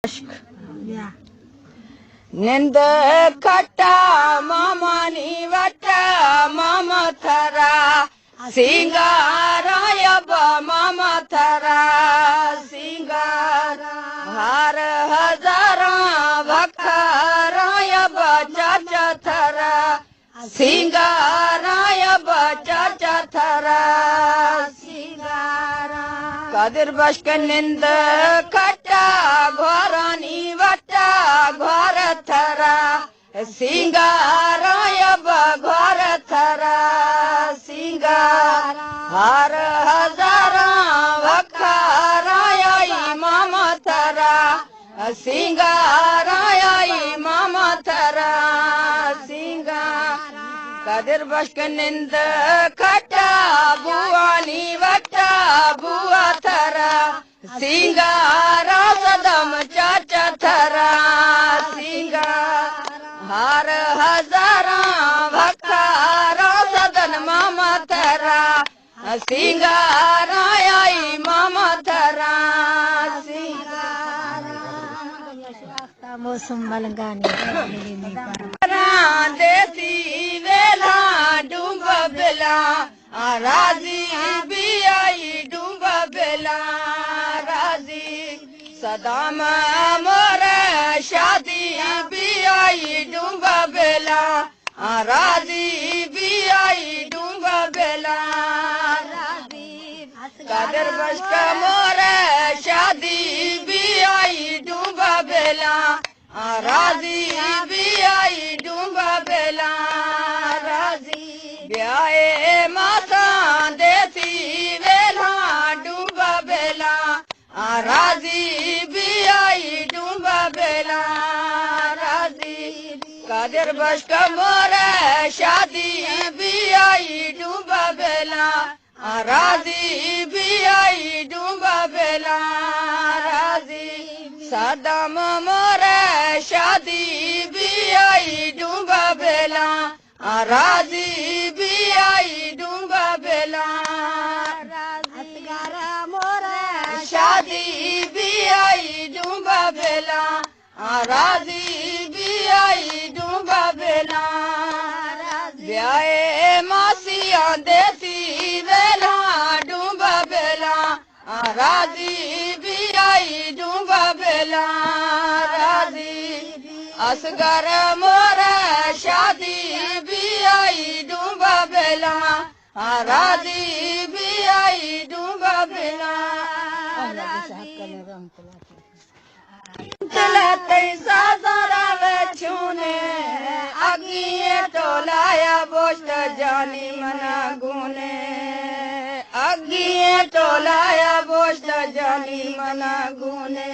Yeah. ನಿಂದ ಕಟ್ಟ ಮಾಮನಿ ವಟ್ಟ ಮಾಮ ಥರ ಸಿಂಗಾರಾಯಬ್ಬ ಮಾಮ ಥರ ಸಿಂಗಾರ ಹಾರ ಹಜಾರ ಭಕ್ತರಾಯಬ್ಬ ಚಾಚ ಥರ ಸಿಂಗಾರಾಯಬ್ಬ ಚಾಚ ಥರ ಸಿಂಗಾರ ಕದಿರ್ ಬಸ್ಕನಿಂದ ಕಟ್ಟ ಘೋರನಿ ವಟ್ಟ ಘೋರ ಥರ ಸಿಂಗಾರಾಯಬ್ಬ ಘೋರ ಥರ ಸಿಂಗಾರ ಹಾರ ಹಜಾರ ಭಕ್ತರಾಯ ಮಾಮ ಥರ ಸಿಂಗಾರಾಯ ಮಾಮ ಥರ ಸಿಂಗಾರ ಕದಿರ್ ಬಸ್ಕನಿಂದ ಕಟ್ಟ ಬುವಾನಿ ವಟ್ಟ ಬುವ ಥರ ಸಿಂಗಾರ ಸದಮ ಚಾಚ ಥರ ಸಿಂಗಾರ ಹಾರ ಹಜಾರ ಭಕ್ತರ ಸದನ ಮಾಮ ಥರ ಸಿಂಗಾರಾಯ ಮಾಮ ಥರ ಸಿಂಗಾರ मौसम मलंगानी देसी वेला डूब बेला राजी भी आई डूब बेला राजी सदाम मोर शादी भी आई डूब बेला राजी भी आई डूब बेला कादर बस का मोर शादी भी आई डूब बेला राजी भी आई डूब बेला राजी ब्याए माता देती वेला डूब बेला राजी भी आई डूब बेला राजी कादर बस का मोर शादी भी आई डूब बेला राजी भी आई डूब बेला राजी सदम मोर शादी भी आई डूब बेला राजी भी आई डूब बेला असगारा मोर शादी भी आई डूब बेला राजी भी आई डूब बेला ब्याए मासिया देती वेला डूब बेला राजी भी आई डूब बेला राजी असगर मोर शादी भी आई डूब बेला राजी भी आई डूब बेला चलते साजरा छूने अगिए टोलाया बोस्ट जानी मना गुने अगिए टोलाया बोस्ट जानी मना गुने।